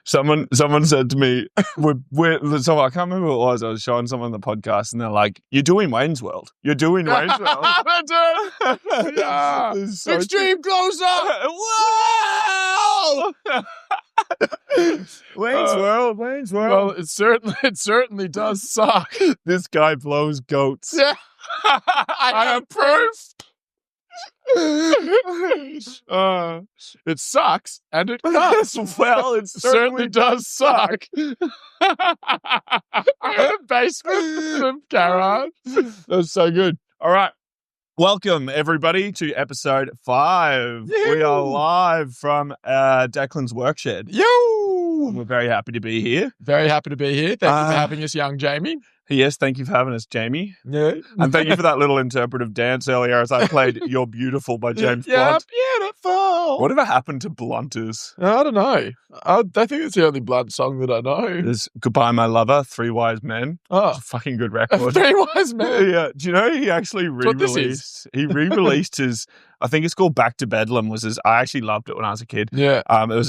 Someone said to me, so I can't remember what it was. I was showing someone the podcast, and they're like, "You're doing Wayne's World. You're doing Wayne's World." Yeah. So Extreme close-up. Wow! Wayne's World. Well, it certainly does suck. This guy blows goats. Yeah. I have proof. It sucks, and it does. Well, it certainly does suck. Basement of garage. That's so good. All right. Welcome, everybody, to episode 5. Yoo. We are live from Declan's workshed. Yo! We're very happy to be here. Very happy to be here. Thank you for having us, young Jamie. Yes, thank you for having us, Jamie. Yeah. And thank you for that little interpretive dance earlier as I played You're Beautiful by James Blunt. Beautiful. Whatever happened to Blunters? I don't know. I think it's the only Blunt song that I know. There's Goodbye My Lover, Three Wise Men. Oh. It's a fucking good record. Three Wise Men. Yeah. Do you know he actually what this re-released? He re-released his, I think it's called Back to Bedlam. I actually loved it when I was a kid. Yeah. It was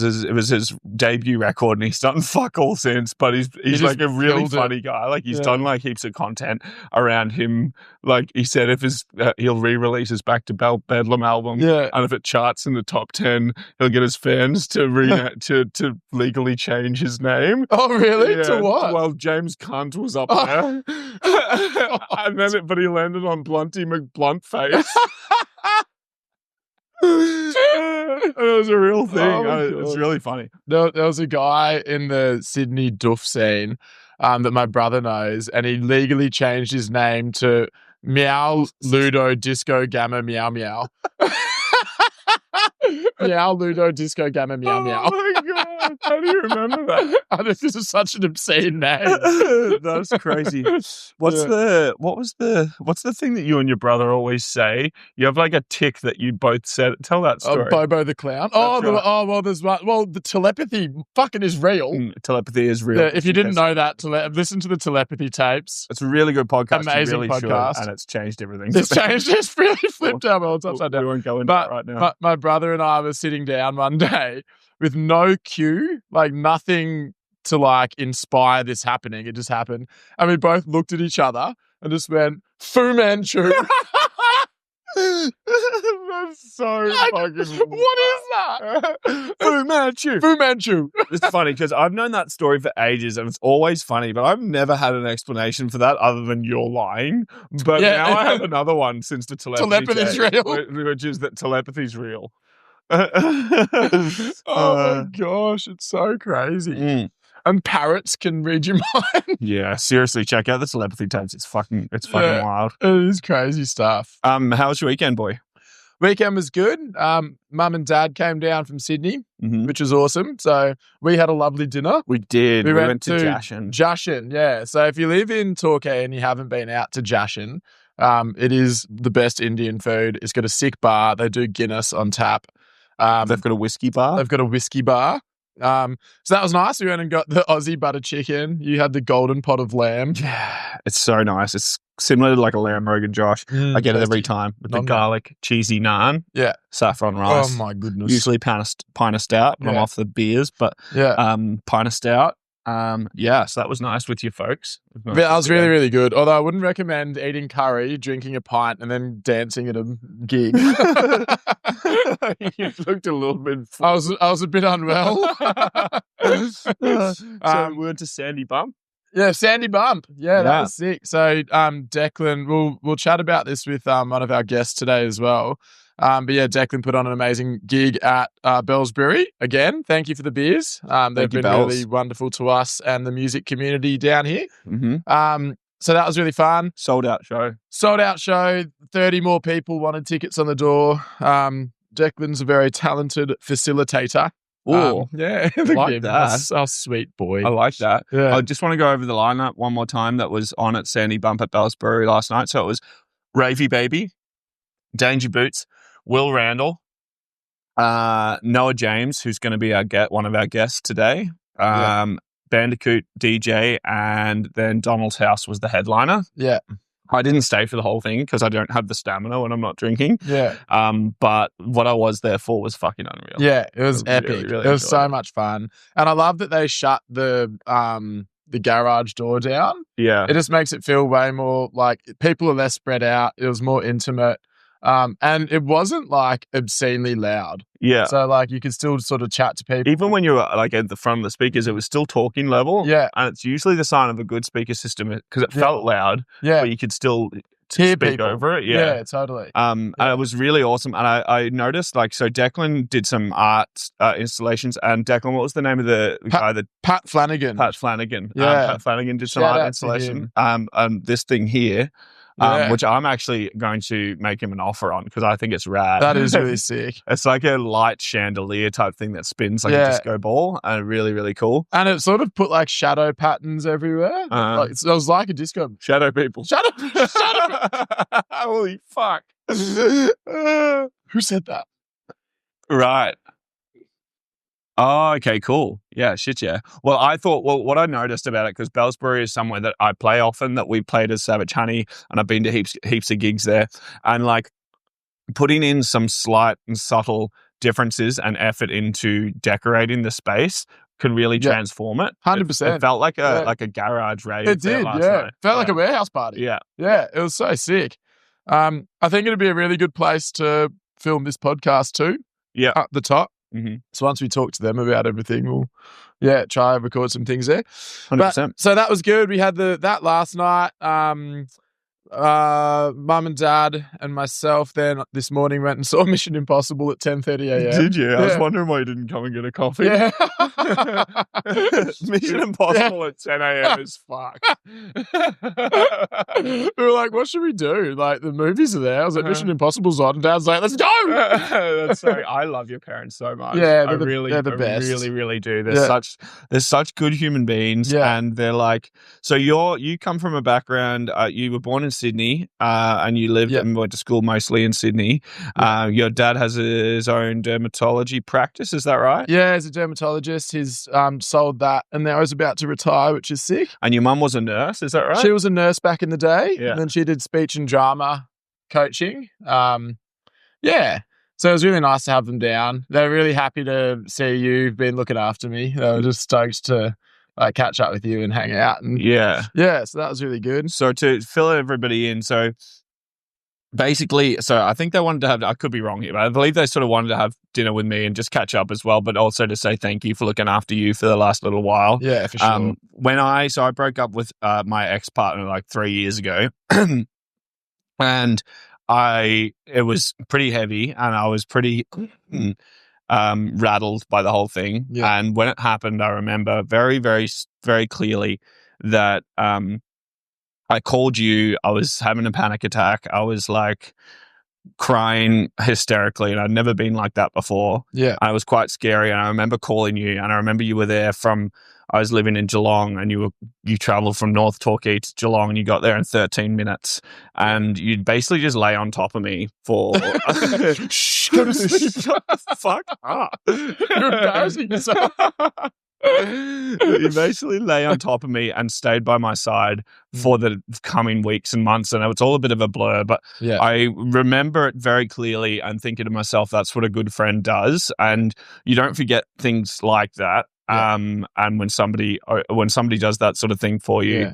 his debut record, and he's done fuck all since. But he's like a really funny guy. Like he's done like heaps of content around him. Like he said, if he'll re-release his Back to Bedlam album, and if it charts in the top 10, he'll get his fans to to legally change his name. Oh, really? Yeah. To what? Well, James Cunt was up there, and then but he landed on Blunty McBluntface. It was a real thing. It's really funny. There was a guy in the Sydney Duff scene that my brother knows, and he legally changed his name to Meow Ludo Disco Gamma Meow Meow. Meow Ludo Disco Gamma Meow Meow. Oh my god! How do you remember that? I think this is such an obscene name. That's crazy. What's the thing that you and your brother always say? You have like a tick that you both said. Tell that story. Bobo the clown. There's one. Well, the telepathy fucking is real. Telepathy is real. Yeah, if you didn't know that, listen to the telepathy tapes. It's a really good podcast. Amazing really podcast, and it's changed everything. It's really flipped our worlds upside down. We won't go into that right now. But my brother and I were sitting down one day with no cue, like nothing to like inspire this happening. It just happened. And we both looked at each other and just went, Fu Manchu. That's so fucking... What is that? Fu Manchu. Fu Manchu. It's funny because I've known that story for ages and it's always funny, but I've never had an explanation for that other than you're lying. But now I have another one since the telepathy's real. Which is that telepathy's real. Oh my gosh, it's so crazy. And parrots can read your mind. Yeah, seriously, check out the telepathy tapes. It's fucking wild. It is crazy stuff. How was your weekend, boy? Weekend was good. Mum and Dad came down from Sydney, which was awesome. So we had a lovely dinner. We did. We went to Jashin. Jashin, yeah. So if you live in Torquay and you haven't been out to Jashin, it is the best Indian food. It's got a sick bar. They do Guinness on tap. They've got a whiskey bar. So that was nice. We went and got the Aussie butter chicken. You had the golden pot of lamb. Yeah, it's so nice. It's similar to like a lamb Rogan Josh. I get it every time with the garlic cheesy naan. Yeah, saffron rice. Oh my goodness. Usually pint of stout. I'm off the beers, but pint of stout. So that was nice with your folks. That was really, really good. Although I wouldn't recommend eating curry, drinking a pint, and then dancing at a gig. You looked a little bit. I was a bit unwell. So we went to Sandy Bump. Yeah, Sandy Bump. Yeah, that was sick. So Declan, we'll chat about this with one of our guests today as well. But yeah, Declan put on an amazing gig at Bell's Brewery. Again, thank you for the beers. They've been really wonderful to us and the music community down here. So that was really fun. Sold out show. 30 more people wanted tickets on the door. Declan's a very talented facilitator. Oh, yeah. I like that. Oh, sweet boy. I like that. Yeah. I just want to go over the lineup one more time that was on at Sandy Bump at Bell's Brewery last night. So it was Ravy Baby, Danger Boots, Will Randall, Noah James, who's going to be one of our guests today, Bandicoot DJ, and then Donald's House was the headliner. Yeah. I didn't stay for the whole thing because I don't have the stamina when I'm not drinking. Yeah. But what I was there for was fucking unreal. Yeah, it was epic. Really, really it was so enjoyed it. much fun. And I love that they shut the garage door down. Yeah. It just makes it feel way more like people are less spread out. It was more intimate. And it wasn't like obscenely loud. Yeah. So like you could still sort of chat to people. Even when you were like at the front of the speakers, it was still talking level. Yeah. And it's usually the sign of a good speaker system because it felt loud. Yeah. But you could still hear speak people over it. Yeah, totally. And it was really awesome. And I noticed like, so Declan did some art installations, and Declan, what was the name of the guy that Pat Flanagan. Pat Flanagan. Yeah. Pat Flanagan did some art installation. This thing here. Which I'm actually going to make him an offer on because I think it's rad. That is really sick. It's like a light chandelier type thing that spins like a disco ball, and really, really cool. And it sort of put like shadow patterns everywhere. Like, it was like a disco. Shadow people. Shadow. Holy fuck. Who said that? Right. Oh, okay, cool. Yeah, shit, yeah. Well, I thought, what I noticed about it, because Bellsbury is somewhere that I play often, that we played as Savage Honey, and I've been to heaps of gigs there, and like putting in some slight and subtle differences and effort into decorating the space can really transform it. 100%. It felt like a garage rave. It did, It felt like a warehouse party. Yeah. Yeah, it was so sick. I think it'd be a really good place to film this podcast too. Yeah. At the top. Mm-hmm. So once we talk to them about everything, we'll try and record some things there. 100%. So that was good. We had that last night. Mum and Dad and myself then this morning went and saw Mission Impossible at 10:30 a.m. Did you? I was wondering why you didn't come and get a coffee. Yeah. Mission Impossible at 10 a.m. is fucked. We were like, what should we do? Like, the movies are there. I was like, Mission Impossible's on. And Dad's like, let's go. That's sorry. I love your parents so much. Yeah, they're the best. I really, really do. They're such good human beings, and they're like. So you come from a background. You were born in Sydney, and you lived and went to school mostly in Sydney. Your dad has his own dermatology practice. Is that right? Yeah, he's a dermatologist. He's sold that, and now he's about to retire, which is sick. And your mum was a nurse. Is that right? She was a nurse back in the day, and then she did speech and drama coaching. So it was really nice to have them down. They were really happy to see you've been looking after me. They were just stoked to catch up with you and hang out. And so that was really good. So to fill everybody in, so basically, I think they wanted to have, I could be wrong here, but I believe they sort of wanted to have dinner with me and just catch up as well, but also to say thank you for looking after you for the last little while. Yeah, for sure. I broke up with my ex-partner like 3 years ago, and it was pretty heavy, and I was pretty rattled by the whole thing. Yeah. And when it happened, I remember very, very, very clearly that I called you. I was having a panic attack. I was like crying hysterically, and I'd never been like that before. Yeah. And it was quite scary. And I remember calling you, and I remember you were there I was living in Geelong, and you traveled from North Torquay to Geelong, and you got there in 13 minutes, and you'd basically just lay on top of me for shh, go to sleep. Shut the fuck up. You're embarrassing yourself. You basically lay on top of me and stayed by my side for the coming weeks and months, and it's all a bit of a blur, but I remember it very clearly and thinking to myself, that's what a good friend does, and you don't forget things like that. And when somebody does that sort of thing for you,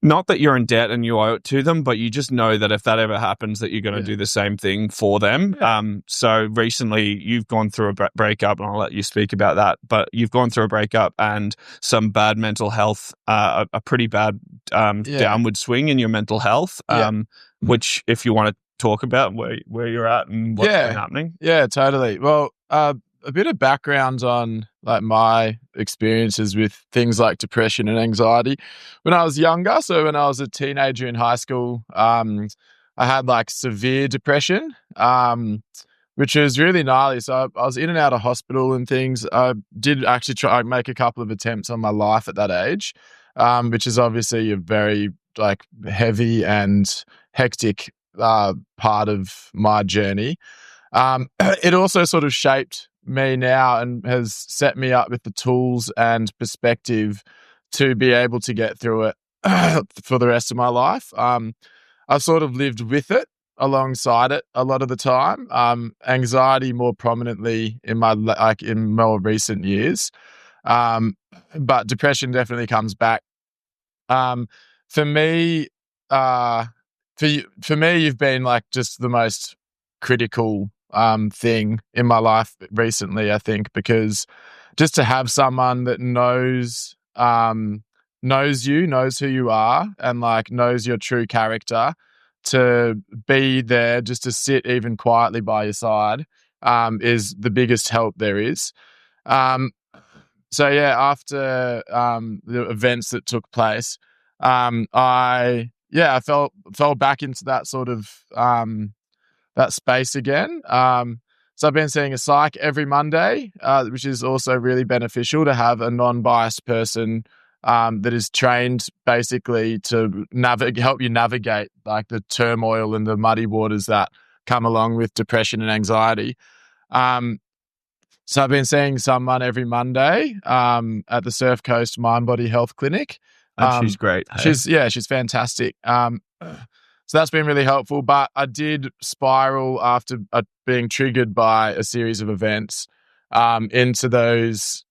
not that you're in debt and you owe it to them, but you just know that if that ever happens, that you're going to do the same thing for them. So recently you've gone through a breakup, and I'll let you speak about that, but you've gone through a breakup and some bad mental health, a pretty bad downward swing in your mental health, which if you want to talk about where you're at and what's been happening. Yeah, totally. Well, a bit of background on like my experiences with things like depression and anxiety. When I was younger, so when I was a teenager in high school, I had like severe depression, which was really gnarly. So I was in and out of hospital and things. I did actually try make a couple of attempts on my life at that age, which is obviously a very like heavy and hectic part of my journey. It also sort of shaped me now and has set me up with the tools and perspective to be able to get through it for the rest of my life. I've sort of lived with it alongside it a lot of the time. Anxiety more prominently in more recent years. But depression definitely comes back. For me, for me, you've been like just the most critical thing in my life recently, I think, because just to have someone that knows you, knows who you are, and like knows your true character, to be there just to sit even quietly by your side is the biggest help there is. So yeah, after the events that took place, I fell back into that sort of that space again. So I've been seeing a psych every Monday, which is also really beneficial to have a non-biased person that is trained basically to help you navigate like the turmoil and the muddy waters that come along with depression and anxiety. So I've been seeing someone every Monday at the Surf Coast Mind Body Health Clinic. And she's great. Hey? She's fantastic. So that's been really helpful. But I did spiral after being triggered by a series of events into those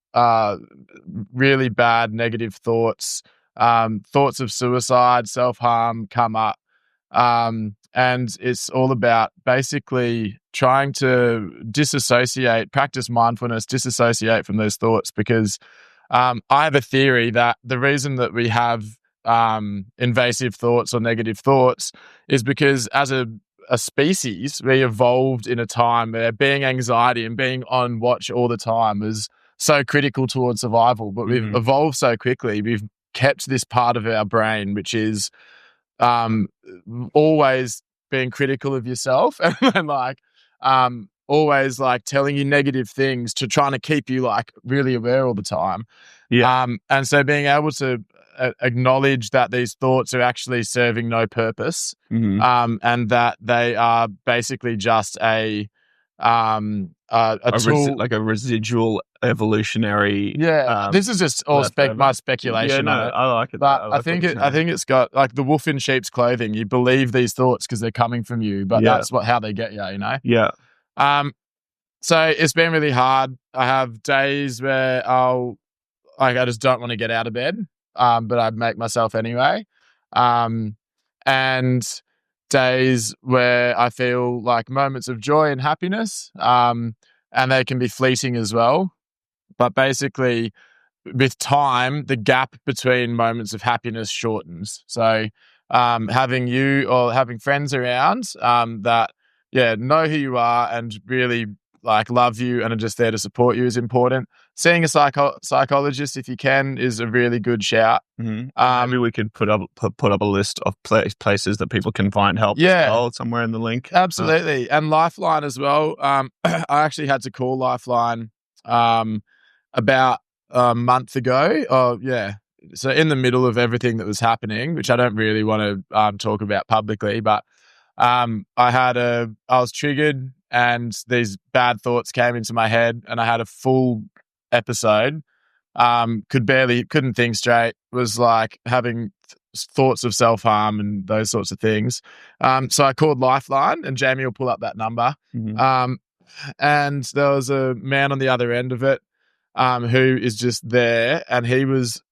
really bad negative thoughts. Thoughts of suicide, self-harm come up. And it's all about basically trying to practice mindfulness, disassociate from those thoughts, because I have a theory that the reason that we have invasive thoughts or negative thoughts is because as a species, we evolved in a time where being anxiety and being on watch all the time is so critical towards survival. But we've evolved so quickly. We've kept this part of our brain, which is always being critical of yourself and like always like telling you negative things to trying to keep you like really aware all the time. Yeah. And so being able to acknowledge that these thoughts are actually serving no purpose, and that they are basically just a tool, like a residual evolutionary. This is just all my speculation. Yeah, no, I like it. But I think it's got like the wolf in sheep's clothing. You believe these thoughts because they're coming from you, but that's how they get you. You know. Yeah. So it's been really hard. I have days where I just don't want to get out of bed, but I make myself anyway. And days where I feel like moments of joy and happiness, and they can be fleeting as well. But basically, with time, the gap between moments of happiness shortens. So having you or having friends around that know who you are and really like love you and are just there to support you is important. Seeing a psychologist, if you can, is a really good shout. Maybe we could put up a list of places that people can find help as well, somewhere in the link. Absolutely. And Lifeline as well. I actually had to call Lifeline about a month ago. So in the middle of everything that was happening, which I don't really want to talk about publicly, but I was triggered and these bad thoughts came into my head and I had a full episode. Couldn't think straight, was like having thoughts of self-harm and those sorts of things. So I called Lifeline, and Jamie will pull up that number. And there was a man on the other end of it who is just there, and he was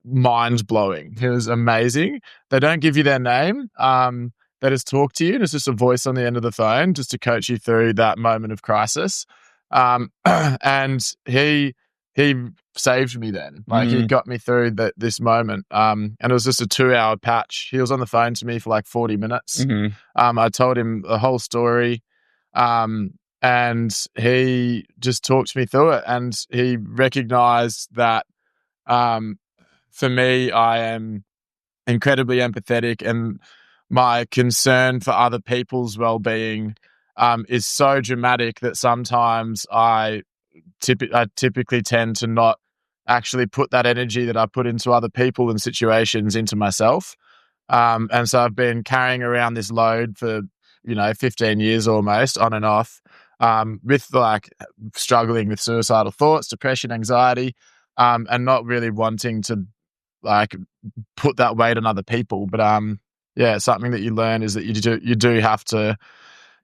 mind-blowing. He was amazing. They don't give you their name. They just talk to you, and it's just a voice on the end of the phone just to coach you through that moment of crisis. And he saved me then. Like he got me through this moment. And it was just a 2-hour patch. He was on the phone to me for like 40 minutes. I told him the whole story. And he just talked me through it. And he recognized that for me, I am incredibly empathetic, and my concern for other people's well-being is so dramatic that sometimes I typically tend to not actually put that energy that I put into other people and situations into myself. And so I've been carrying around this load for 15 years almost, on and off, with like struggling with suicidal thoughts, depression, anxiety, and not really wanting to like put that weight on other people. But something that you learn is that you do have to,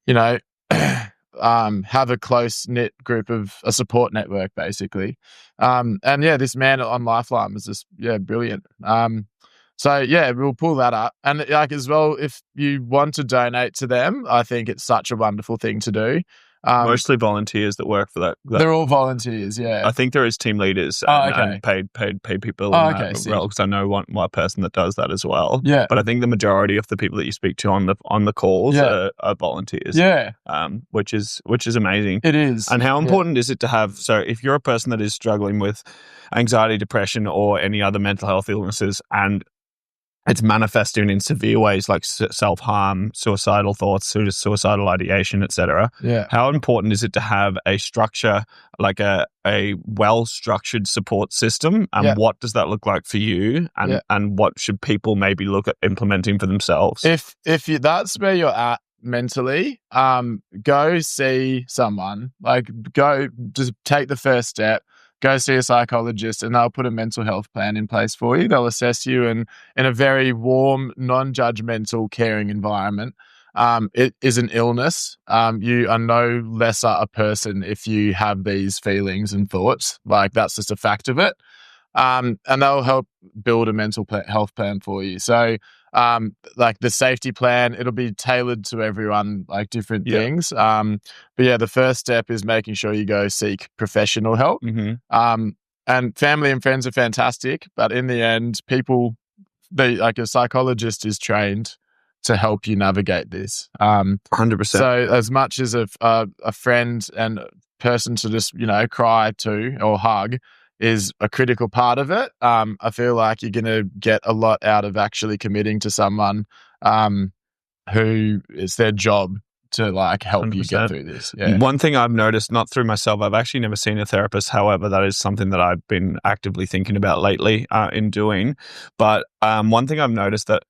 you know, have a close knit group of a support network, basically. And this man on Lifeline was just brilliant. So we'll pull that up, and like as well, if you want to donate to them, I think it's such a wonderful thing to do. Mostly volunteers that work for that. They're all volunteers, yeah. I think there is team leaders and paid people because I know one person that does that as well. Yeah. But I think the majority of the people that you speak to on the calls are volunteers. Yeah. Which is amazing. It is. And how important is it to have, so if you're a person that is struggling with anxiety, depression, or any other mental health illnesses, and it's manifesting in severe ways like self-harm, suicidal thoughts, suicidal ideation, etc. Yeah. How important is it to have a structure, like a well-structured support system? And what does that look like for you? And what should people maybe look at implementing for themselves? If that's where you're at mentally, go see someone. Like, go just take the first step. Go see a psychologist, and they'll put a mental health plan in place for you. They'll assess you in a very warm, non-judgmental, caring environment. It is an illness. You are no lesser a person if you have these feelings and thoughts. Like, that's just a fact of it. And they'll help build a mental health plan for you. So, like the safety plan, it'll be tailored to everyone, like different things. But the first step is making sure you go seek professional help. Mm-hmm. And family and friends are fantastic, but in the end, like a psychologist is trained to help you navigate this. 100%. So as much as a friend and person to just, cry to or hug is a critical part of it, I feel like you're going to get a lot out of actually committing to someone who it's their job to like help 100%. You get through this. Yeah. One thing I've noticed, not through myself, I've actually never seen a therapist. However, that is something that I've been actively thinking about lately in doing. But one thing I've noticed that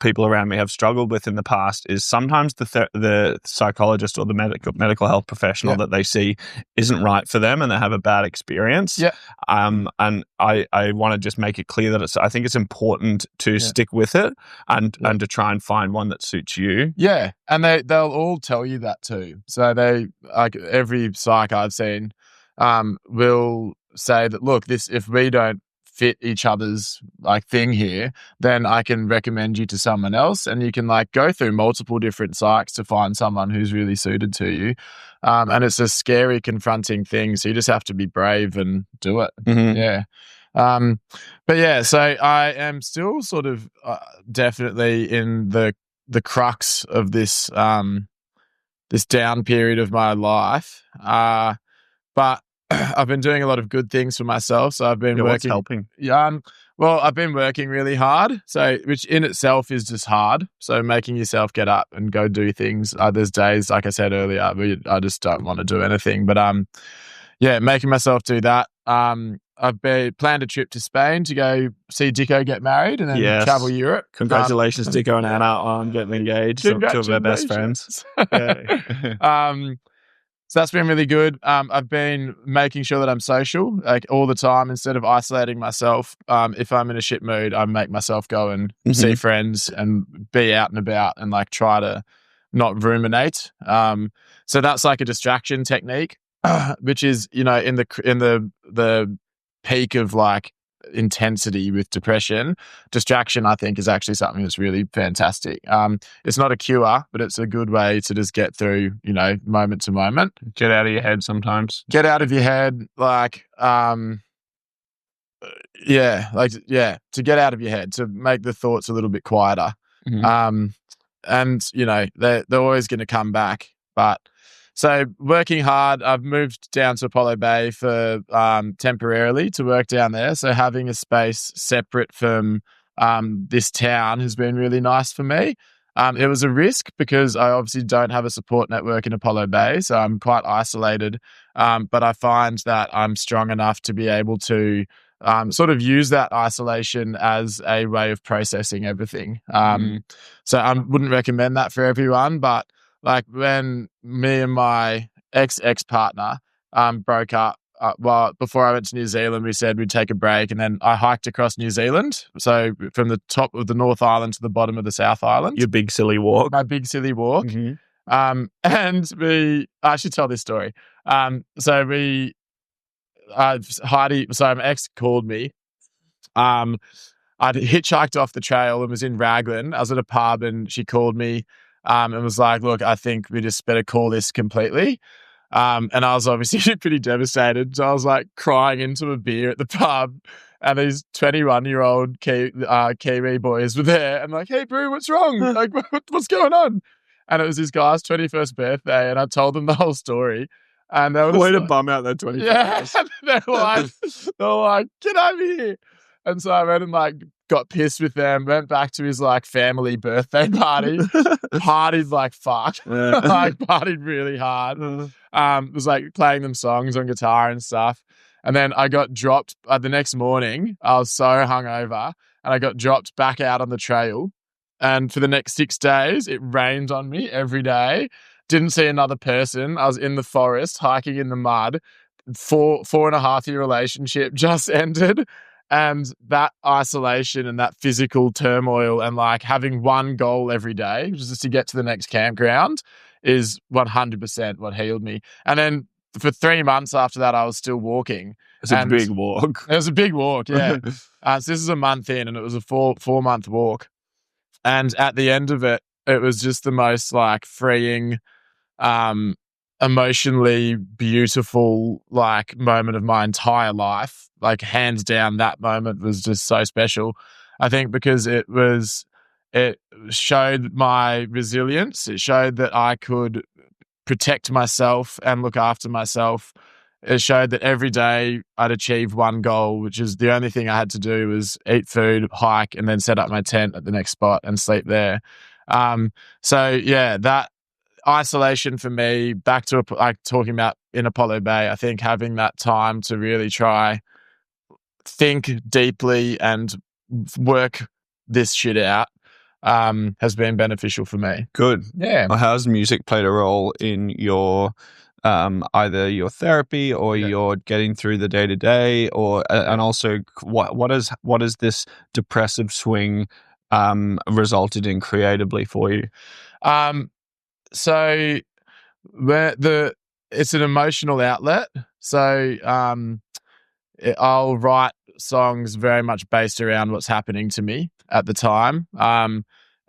people around me have struggled with in the past is sometimes the psychologist or the medical health professional that they see isn't right for them, and they have a bad experience. Yeah. And I want to just make it clear that I think it's important to stick with it and to try and find one that suits you. Yeah. And they'll all tell you that too. So they, like every psych I've seen, will say that, look, if we don't fit each other's like thing here, then I can recommend you to someone else, and you can like go through multiple different psychs to find someone who's really suited to you. And it's a scary, confronting thing. So you just have to be brave and do it. Mm-hmm. Yeah. But so I am still sort of definitely in the crux of this this down period of my life. But I've been doing a lot of good things for myself. So I've been working. What's helping? Well, I've been working really hard. So, which in itself is just hard. So making yourself get up and go do things. There's days, like I said earlier, I just don't want to do anything. But making myself do that. I've planned a trip to Spain to go see Dicko get married and then travel Europe. Congratulations, Dicko and Anna, on getting engaged. Two of their best friends. So that's been really good. I've been making sure that I'm social, like all the time, instead of isolating myself. If I'm in a shit mood, I make myself go and see friends and be out and about and like try to not ruminate. So that's like a distraction technique, which is, in the peak of like intensity with depression, distraction I think is actually something that's really fantastic. It's not a cure, but it's a good way to just get through, moment to moment. Get out of your head sometimes. Get out of your head, like to get out of your head, to make the thoughts a little bit quieter. Mm-hmm. And they're always going to come back. But so working hard, I've moved down to Apollo Bay for temporarily to work down there. So having a space separate from this town has been really nice for me. It was a risk because I obviously don't have a support network in Apollo Bay, so I'm quite isolated. But I find that I'm strong enough to be able to sort of use that isolation as a way of processing everything. So I wouldn't recommend that for everyone, but like when me and my ex-partner broke up, well, before I went to New Zealand, we said we'd take a break, and then I hiked across New Zealand. So from the top of the North Island to the bottom of the South Island. Your big silly walk. My big silly walk. Mm-hmm. And I should tell this story. So my ex called me. I'd hitchhiked off the trail and was in Raglan. I was at a pub and she called me and was like, look, I think we just better call this completely. And I was obviously pretty devastated. So I was like crying into a beer at the pub, and these 21-year-old Kiwi boys were there and like, hey, bro, what's wrong? Like, what's going on? And it was this guy's 21st birthday, and I told them the whole story. And they were way to bum out their 21st. Yeah, they're like, get over here. And so I went and like got pissed with them, went back to his like family birthday party, partied like fuck, like partied really hard. Was like playing them songs on guitar and stuff. And then I got dropped the next morning. I was so hungover, and I got dropped back out on the trail. And for the next 6 days, it rained on me every day. Didn't see another person. I was in the forest, hiking in the mud. 4.5-year relationship just ended. And that isolation and that physical turmoil and like having one goal every day, which is just to get to the next campground, is 100% what healed me. And then for 3 months after that, I was still walking. It's a big walk. It was a big walk, yeah. So this is a month in, and it was a 4-month walk. And at the end of it, it was just the most like freeing, emotionally beautiful like moment of my entire life. Like hands down, that moment was just so special. I think because it showed my resilience. It showed that I could protect myself and look after myself. It showed that every day I'd achieve one goal, which is the only thing I had to do was eat food, hike, and then set up my tent at the next spot and sleep there. So yeah, that isolation for me, back to like talking about in Apollo Bay, I think having that time to really try think deeply and work this shit out has been beneficial for me. Good. Yeah. Well, how's music played a role in your either your therapy or your getting through the day to day, or and also what is this depressive swing resulted in creatively for you? So it's an emotional outlet. So I'll write songs very much based around what's happening to me at the time.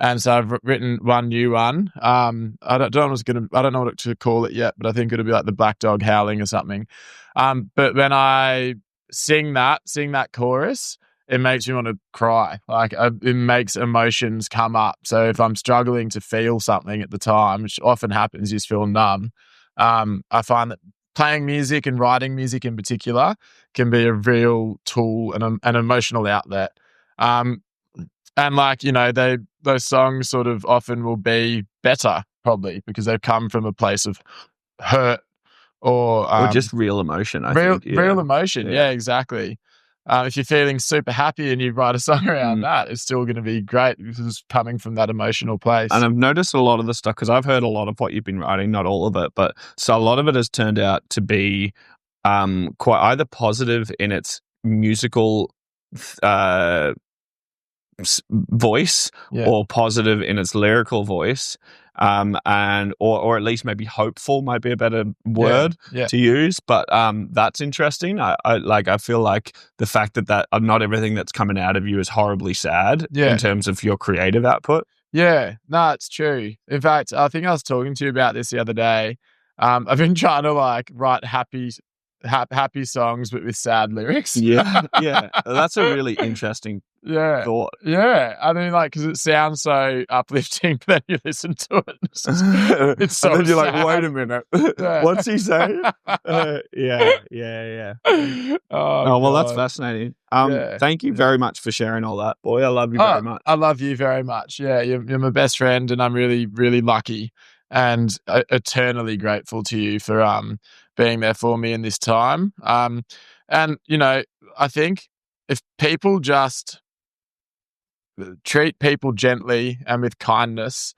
And so I've written one new one. I don't know what to call it yet, but I think it'll be like the Black Dog Howling or something. But when I sing that chorus, it makes me want to cry. Like it makes emotions come up. So if I'm struggling to feel something at the time, which often happens, you just feel numb. I find that playing music and writing music in particular can be a real tool and an emotional outlet. And like, you know, those songs sort of often will be better probably because they've come from a place of hurt or just real emotion. I think. Yeah. Real emotion. Yeah, exactly. If you're feeling super happy and you write a song around that, it's still going to be great because it's coming from that emotional place. And I've noticed a lot of the stuff, because I've heard a lot of what you've been writing, not all of it, but so a lot of it has turned out to be quite either positive in its musical voice or positive in its lyrical voice, and or at least maybe hopeful might be a better word to use. But that's interesting. I feel like the fact that not everything that's coming out of you is horribly sad in terms of your creative output. Yeah, no, it's true. In fact, I think I was talking to you about this the other day. I've been trying to like write happy songs but with sad lyrics. Yeah. That's a really interesting thought. Yeah. I mean, like, because it sounds so uplifting, but then you listen to it. It's so and then you're sad. like, wait a minute. What's he saying? Yeah. Oh, well, that's fascinating. Thank you very much for sharing all that, boy. I love you very much. I love you very much. Yeah, you're my best friend, and I'm really, really lucky and eternally grateful to you for being there for me in this time. And, you know, I think if people just treat people gently and with kindness,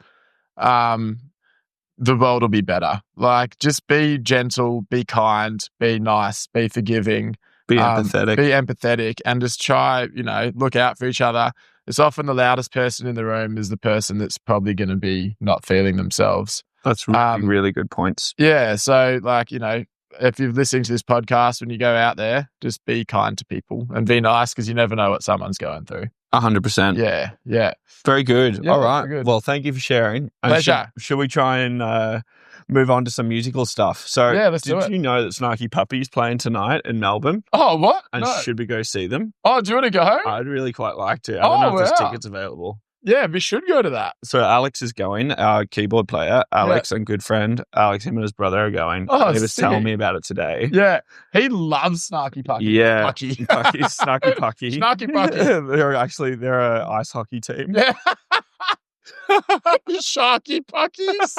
the world will be better. Like, just be gentle, be kind, be nice, be forgiving. Be empathetic. And just try, look out for each other. It's often the loudest person in the room is the person that's probably going to be not feeling themselves. That's really, really good points. Yeah. So, if you're listening to this podcast, when you go out there, just be kind to people and be nice because you never know what someone's going through. 100%. Yeah. Yeah. Very good. Yeah, all right. Well, thank you for sharing. Pleasure. Should we try and move on to some musical stuff? So, let's do it. Did you know that Snarky Puppy's playing tonight in Melbourne? Oh, what? And should we go see them? Oh, do you want to go? I'd really quite like to. I don't know if there's tickets available. Yeah, we should go to that. So Alex is going, our keyboard player, Alex and good friend, Alex, him and his brother are going. Oh, he was telling me about it today. Yeah, he loves Snarky Pucky. Yeah. Pucky. Snarky Pucky. Snarky Pucky. They're an ice hockey team. Yeah. Sharky Puckies.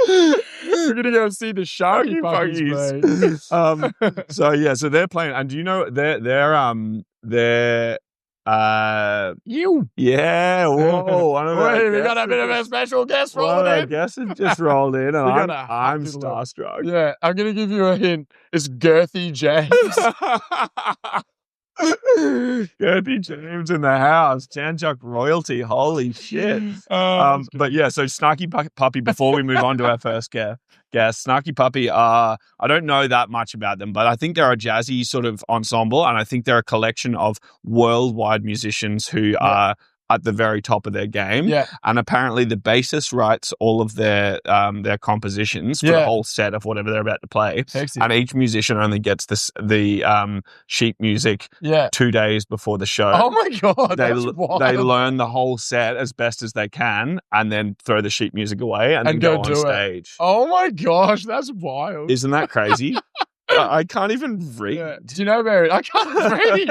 We're going to go see the Sharky Puckies. So they're playing, and do you know, they're you. Yeah. Whoa. We got a bit of a special guest rolling in. I guess it just rolled in, and I'm starstruck. Yeah, I'm going to give you a hint. It's Girthy James. Girthy James in the house. Janjuk royalty. Holy shit. But yeah, so Snarky Puppy, before we move on to our first guest, Snarky Puppy are, I don't know that much about them, but I think they're a jazzy sort of ensemble, and I think they're a collection of worldwide musicians who are at the very top of their game. Yeah. And apparently the bassist writes all of their compositions for the whole set of whatever they're about to play. And each musician only gets the sheet music 2 days before the show. Oh my God. They learn the whole set as best as they can and then throw the sheet music away and then go on stage. Oh my gosh, that's wild. Isn't that crazy? I can't even read. Yeah. Do you know where I can't read?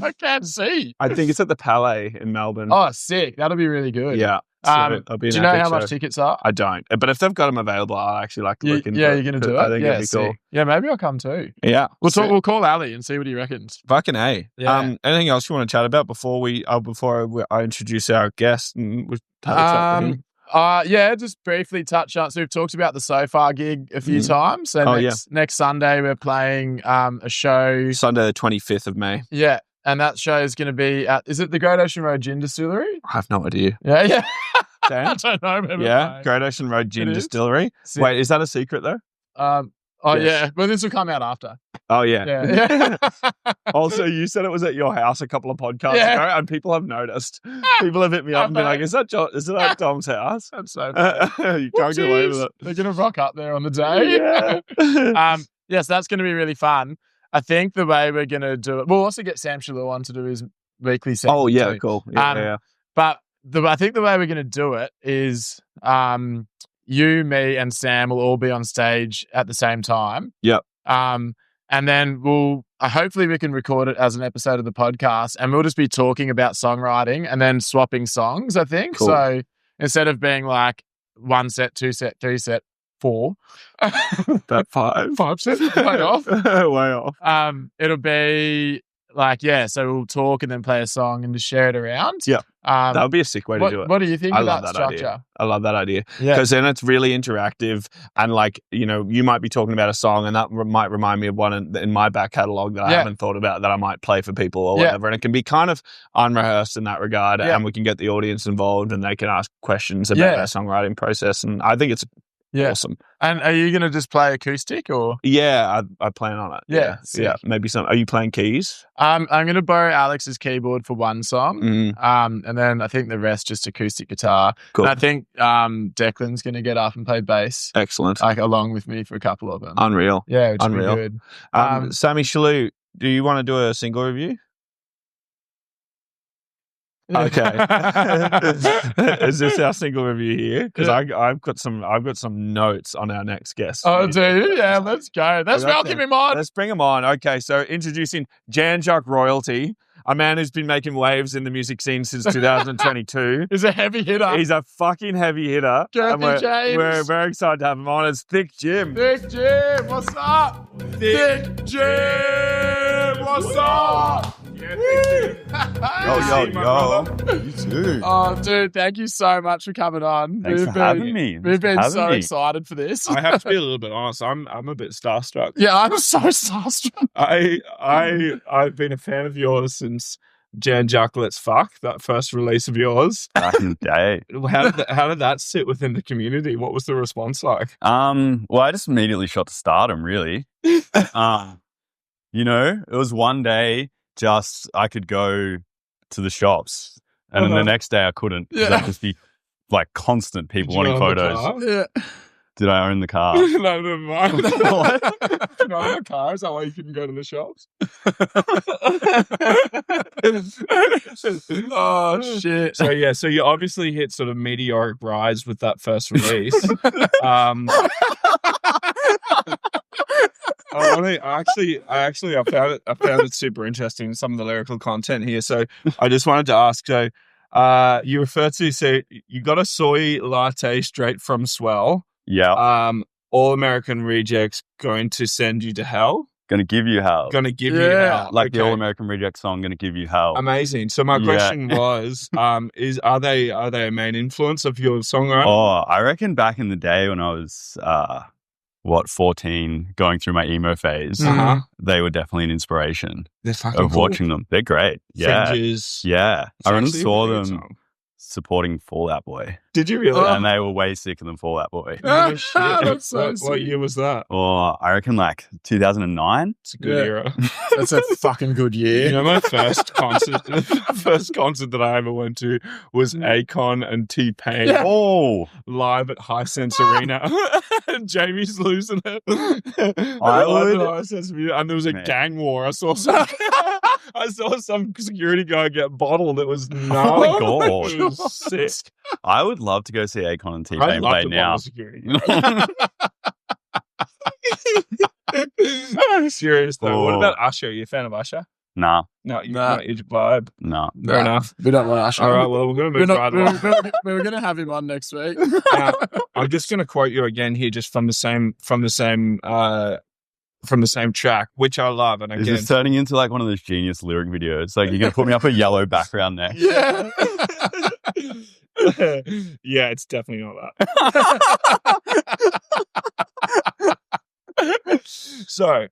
I can't see. I think it's at the Palais in Melbourne. Oh, sick. That'll be really good. Yeah. Do you know how much tickets are? I don't. But if they've got them available, I'll actually like to look into it. Yeah, you're going to do it? I think it'd be cool. Yeah, maybe I'll come too. Yeah. We'll call Ali and see what he reckons. Fucking A. Yeah. Anything else you want to chat about before I introduce our guest and we'll have a chat with him? Just briefly touch on. So we've talked about the So Far gig a few times. So next Sunday we're playing a show. Sunday the 25th of May. Yeah, and that show is going to be at. Is it the Great Ocean Road Gin Distillery? I have no idea. Yeah. Dan? I don't know. Yeah, Great Ocean Road Gin Distillery. Sick. Wait, is that a secret though? Yeah. Well, this will come out after. Oh, yeah. Yeah. Also, you said it was at your house a couple of podcasts ago, and people have noticed. People have hit me up and been like, is that Dom's house? That's so funny. You can't get away with it. They're going to rock up there on the day. Yeah. Yes, that's going to be really fun. I think the way we're going to do it, we'll also get Sam Shalou on to do his weekly segment. Oh, yeah, too. cool. Yeah. But I think the way we're going to do it is you, me, and Sam will all be on stage at the same time. Yep. And then hopefully we can record it as an episode of the podcast, and we'll just be talking about songwriting and then swapping songs, I think. Cool. So instead of being like 1 set, 2 set, 3 set, 4. About 5. 5 sets? Way off. Way off. It'll be like, so we'll talk and then play a song and just share it around. Yeah. That would be a sick way to do it. What do you think I of love that structure? Idea. I love that idea. Because then it's really interactive and you might be talking about a song and that might remind me of one in my back catalogue that I haven't thought about that I might play for people or whatever. And it can be kind of unrehearsed in that regard and we can get the audience involved and they can ask questions about our songwriting process. And I think it's awesome. And are you going to just play acoustic or? Yeah, I plan on it. Yeah. Maybe some. Are you playing keys? I'm going to borrow Alex's keyboard for one song. Mm-hmm. And then I think the rest just acoustic guitar. Cool. And I think Declan's going to get up and play bass. Excellent. Along with me for a couple of them. Unreal. Yeah, which would be good. Sammy Shalou, do you want to do a single review? Okay. Is this our single review here? Because I've got some notes on our next guest. Oh, do you? Yeah, let's go. Let's welcome him on. Let's bring him on. Okay, so introducing Janjuk Royalty, a man who's been making waves in the music scene since 2022. He's a heavy hitter. He's a fucking heavy hitter. Girthy James. We're very excited to have him on. It's Thick Jim. Thick Jim, what's up? Thick Jim, what's up? Yo. You too. Oh, dude, thank you so much for coming on. Thanks for having me. We've been so excited for this. I have to be a little bit honest. I'm a bit starstruck. Yeah, I'm so starstruck. I've been a fan of yours since ThiccJimXXX Fuck, that first release of yours. Back in the day. How did that sit within the community? What was the response like? Well, I just immediately shot to stardom, really. It was one day just I could go to the shops and then the next day I couldn't. Yeah. There'd just be like constant people wanting photos. Yeah. Did I own the car? No, never mind. What? Did I own the car? Is that why you couldn't go to the shops? Oh, shit. So you obviously hit sort of meteoric rise with that first release. I found it super interesting, some of the lyrical content here. So I just wanted to ask, so you refer to, so you got a soy latte straight from Swell. Yeah. All American Rejects going to send you to hell. Gonna give you hell. Gonna give you hell. Like the All American Reject song, Gonna Give You Hell. Amazing. So my question was, are they a main influence of your songwriting? Oh, I reckon back in the day when I was 14, going through my emo phase, they were definitely an inspiration. They're fucking of cool. Watching them. They're great. Yeah. Fringes. Yeah. I went and saw them song. supporting Fall Out Boy. Did you really? And they were way sicker than Fall Out Boy. Oh, shit. That's so What year was that? Oh, I reckon like 2009. It's a good era. That's a fucking good year. You know, my first concert that I ever went to was Akon and T-Pain. Yeah. Oh, live at High Sense Arena. And Jamie's losing it. And there was a gang war. I saw some security guy get bottled. It was gnarly. Oh my God. It was sick. I would love to go see Akon and I'd T-Pain love play to now. bottle security. Serious though. What about Usher? Are you a fan of Usher? Nah. No, you're not your vibe. No. Fair enough. We don't want Usher. All right, well, we're going to move right along. We were going to have him on next week. Now, I'm just going to quote you again here, just from the same track, which I love. And again, is this turning into like one of those genius lyric videos? Like you're going to put me up a yellow background next? Yeah. Yeah, it's definitely not that. So,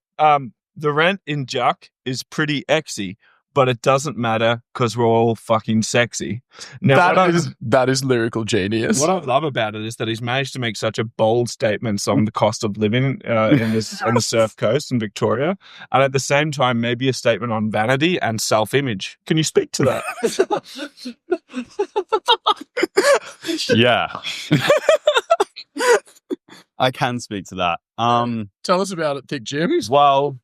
the rent in Juck is pretty exy, but it doesn't matter because we're all fucking sexy. Now, that is lyrical genius. What I love about it is that he's managed to make such a bold statements on the cost of living on the surf coast in Victoria, and at the same time, maybe a statement on vanity and self-image. Can you speak to that? Yeah. I can speak to that. Tell us about it, Thick Jim. Well,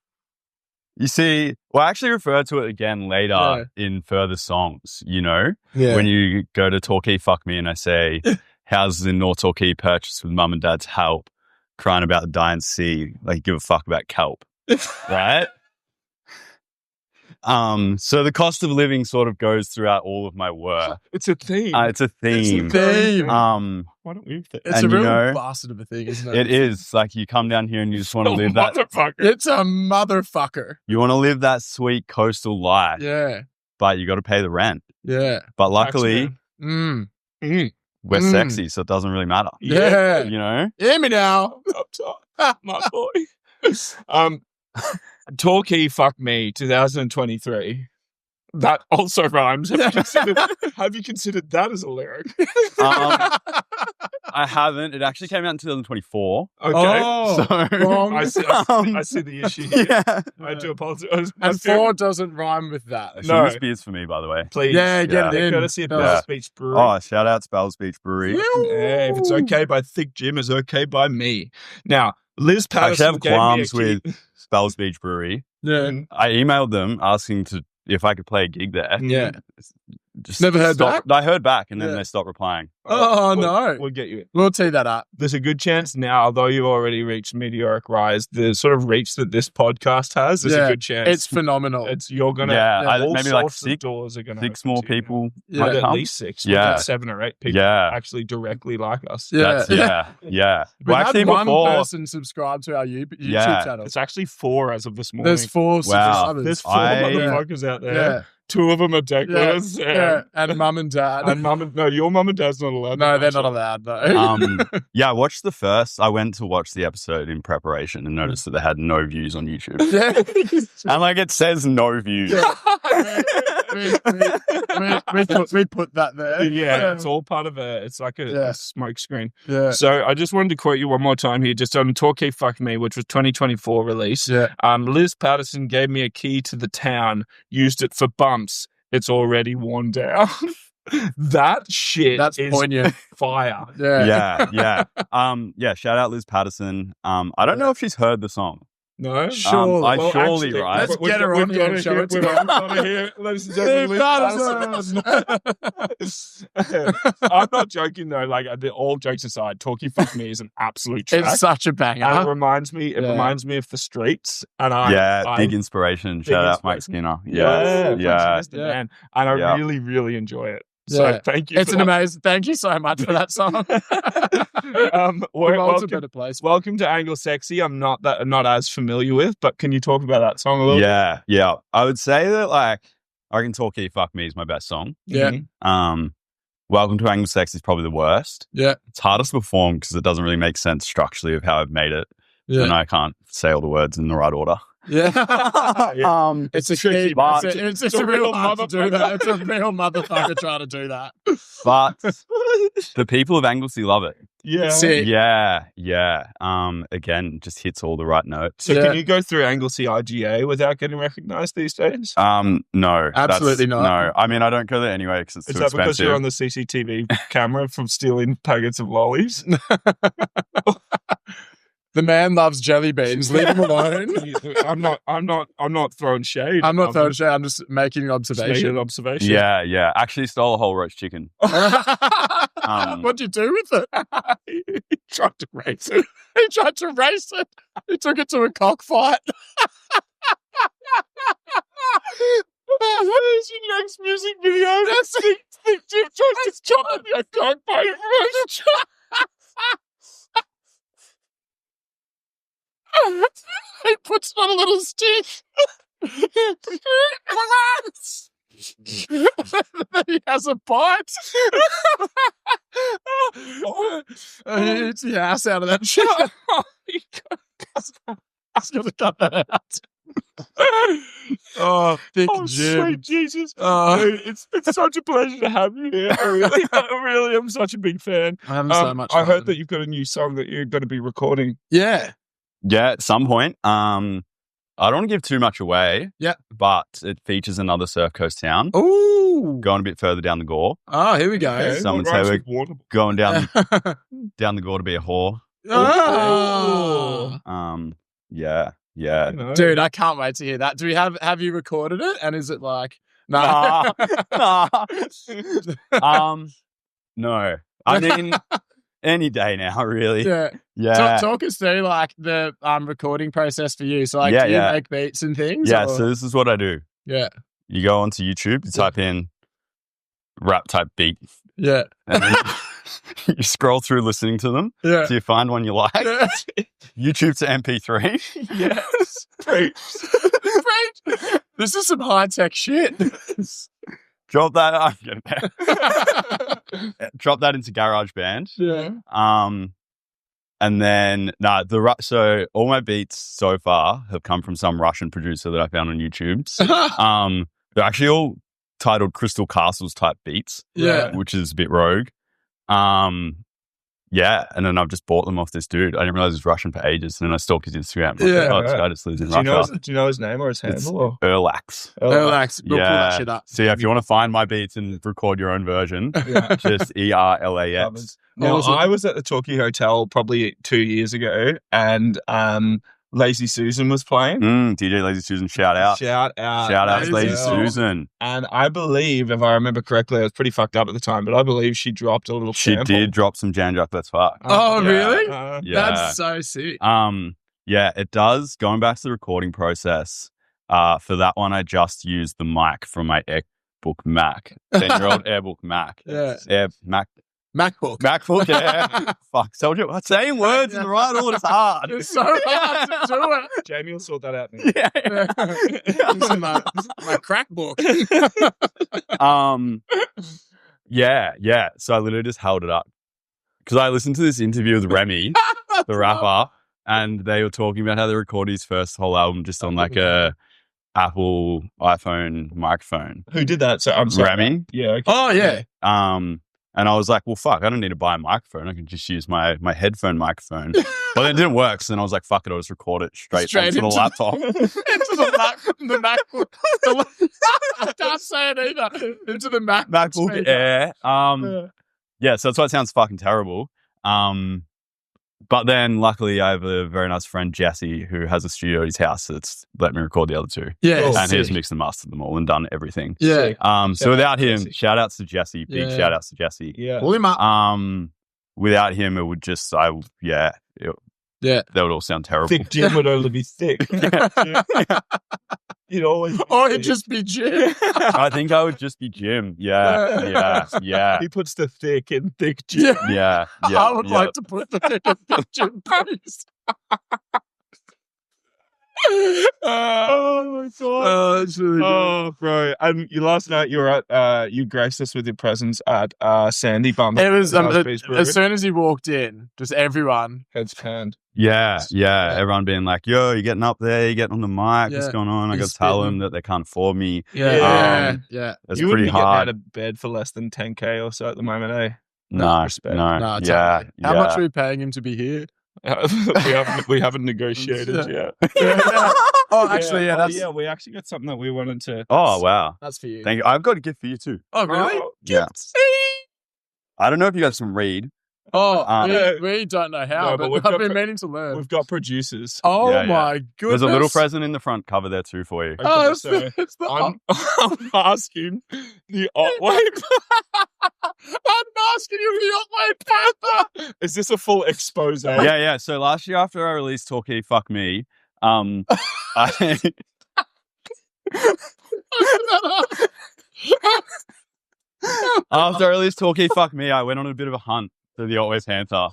you see, I actually refer to it again later in further songs, when you go to Torquay Fuck Me and I say, houses in North Torquay purchased with mum and dad's help, crying about the dying sea, like give a fuck about kelp, right? So the cost of living sort of goes throughout all of my work. It's a theme. It's a theme. Why don't we? It's a real bastard of a thing, isn't it? It is. Like you come down here and you just want to live that. It's a motherfucker. You want to live that sweet coastal life. Yeah. But you got to pay the rent. Yeah. But luckily, we're sexy, so it doesn't really matter. Yeah. Hear me now. Up top, my boy. Torquay Fuck Me 2023. That also rhymes. Have you considered that as a lyric? I haven't. It actually came out in 2024. Okay. Oh, so wrong. I see the issue here. Yeah. I do apologize. And 4 doesn't rhyme with that. No. This beer's for me, by the way. Please. Yeah, get it in. Courtesy of Bell's Beach Brewery. Oh, shout out to Bell's Beach Brewery. Yeah, if it's okay by Thick Jim, it's okay by me. Now, Liz Patterson I actually have qualms with Bell's Beach Brewery. Yeah. I emailed them asking if I could play a gig there. Yeah. just never heard back. I heard back, and then they stopped replying. Oh no, we'll get you. We'll tee that up. There's a good chance now, although you've already reached meteoric rise, the sort of reach that this podcast has, there's a good chance it's phenomenal. You're gonna maybe like doors are gonna 6 more people. Like at least 6. Yeah, 7 or 8 people actually directly like us. Yeah. We had one person subscribe to our YouTube channel. It's actually 4 as of this morning. There's 4 subscribers. There's 4 motherfuckers out there. Yeah. 2 of them are Declan's. And mum and dad. No, your mum and dad's not allowed. No, they're not allowed though. I watched the first. I went to watch the episode in preparation and noticed that they had no views on YouTube. And like it says no views. We put that there. Yeah, it's all part of it's like a smoke screen. Yeah. So I just wanted to quote you one more time here, just on Torquay Fuck Me, which was 2024 release. Yeah. Liz Patterson gave me a key to the town, used it for bumps. It's already worn down. That shit is poignant. Fire. Yeah. Shout out Liz Patterson. I don't know if she's heard the song. No, surely. Surely, right? Let's get her on here and show it to her. Ladies and gentlemen, I'm not joking though. Like all jokes aside, Talkie Fuck Me is an absolute track. It's such a banger. And it reminds me of the streets. And big inspiration. Shout out Mike Skinner. Yeah. Man. And I really, really enjoy it. So thank you. It's an amazing. Thank you so much for that song. Welcome, a better place. Welcome to Angle Sexy. I'm not as familiar with, but can you talk about that song a little bit? Yeah. I would say that like I reckon Talkie Fuck Me is my best song. Yeah. Welcome to Angle Sexy is probably the worst. Yeah. It's hardest to perform because it doesn't really make sense structurally of how I've made it. Yeah. And I can't say all the words in the right order. Yeah. It's a tricky, but it's a real motherfucker to do that. It's a real motherfucker trying to do that. But the people of Anglesey love it. Yeah. Sick. Yeah. Again, just hits all the right notes. So can you go through Anglesey IGA without getting recognised these days? No. Absolutely not. No. I mean, I don't go there anyway because it's too expensive. Is that because you're on the CCTV camera from stealing packets of lollies? The man loves jelly beans. Leave him alone. I'm not throwing shade. I'm not throwing shade. I'm just making an observation. Yeah. Actually stole a whole roast chicken. What'd you do with it? He tried to race it. He took it to a cockfight. What is your next music video? That's ThiccJimXXX chopping your cockfight. He puts on a little stick. He has a bite. He eats the ass out of that shit. He's going to cut that out. ThiccJim. Sweet Jesus. It's such a pleasure to have you here. I really am such a big fan. I'm having so much fun. I heard that you've got a new song that you're going to be recording. Yeah. Yeah, at some point. I don't want to give too much away. Yeah. But it features another Surf Coast town. Ooh. Going a bit further down the Gore. Oh, here we go. Okay. Someone say we're going down the Gore to be a whore. Oh. Yeah. You know. Dude, I can't wait to hear that. Do we have you recorded it? And is it like Nah. No. I mean any day now, really. Yeah. Talk us through like the recording process for you. So like do you make beats and things? Yeah, or? so this is what I do. Yeah. You go onto YouTube, you type in rap type beat. Yeah. And then you scroll through listening to them. Yeah. So you find one you like. Yeah. YouTube to MP3. Yes. Great. This is some high-tech shit. Drop that. I'm getting there. Drop that into GarageBand. Yeah. And then so all my beats so far have come from some Russian producer that I found on YouTube. They're actually all titled Crystal Castles type beats. Yeah. Which is a bit rogue. Yeah, and then I've just bought them off this dude. I didn't realize he was Russian for ages, and then I stalked his Instagram. This guy just lives in Russia. Do you know his name or his handle? Erlax. Erlax. We'll pull that shit up. So if you want to find my beats and record your own version, just ERLAX. Now, I was at the Torquay Hotel probably 2 years ago, and Lazy Susan was playing. DJ Lazy Susan, shout out. Shout out to Lazy Susan. And I believe, if I remember correctly, I was pretty fucked up at the time, but I believe she dropped a little sample. She did drop some Jan Jack Let's Fuck. Really? Yeah. That's so sick. Yeah, it does. Going back to the recording process, for that one, I just used the mic from my AirBook Mac, 10-year-old AirBook Mac. Yeah. MacBook, yeah. Fuck, told you. Saying words in the right order is hard. It's so hard to do it. Jamie will sort that out. This is my crack book. Yeah. So I literally just held it up because I listened to this interview with Remy, the rapper, and they were talking about how they recorded his first whole album just on like a Apple iPhone microphone. Who did that? So I'm sorry. Remy. Yeah. Okay. Oh yeah. And I was like, well, fuck, I don't need to buy a microphone. I can just use my headphone microphone. But it didn't work. So then I was like, fuck it, I'll just record it straight onto the laptop. Into the MacBook. I can't say it either. Into the MacBook Air. Yeah, so that's why it sounds fucking terrible. But then luckily I have a very nice friend, Jesse, who has a studio at his house that's let me record the other two. Yeah. And he's mixed and mastered them all and done everything. Yeah. So without him, shout outs to Jesse. Big shout outs to Jesse. Yeah. Pull him up. Without him, it would just, that would all sound terrible. Thick Jim would only be thick. You'd always be it'd just be Jim. I think I would just be Jim. Yeah. He puts the thick in Thick Jim. Yeah. I would like to put the thick in Thick Jim, please. Oh my god! That's really good. Bro! And last night you were at you graced us with your presence at Sandy Bum. It was as soon as he walked in, just everyone heads panned. Yeah. Everyone being like, "Yo, you're getting up there, you're getting on the mic. What's going on?" I got to tell them that they can't afford me. Yeah. It's You pretty wouldn't be hard. getting out of bed for less than 10K or so at the moment, eh? No, respect. no. Totally. How much are we paying him to be here? we haven't negotiated yet. Oh, actually, we actually got something that we wanted to. Oh, wow. That's for you. Thank you. I've got a gift for you too. Oh, really? Yeah. I don't know if you guys can read. Oh, we don't know how, No, but I've been meaning to learn. We've got producers. Oh my goodness! There's a little present in the front cover there too for you. Okay, Oh, it's I'm asking the Otway. I'm asking you the Otway Panther. Is this a full expose? Yeah. So last year after I released Talkie Fuck Me, after I released Talkie Fuck Me, I went on a bit of a hunt for the Otway Panther.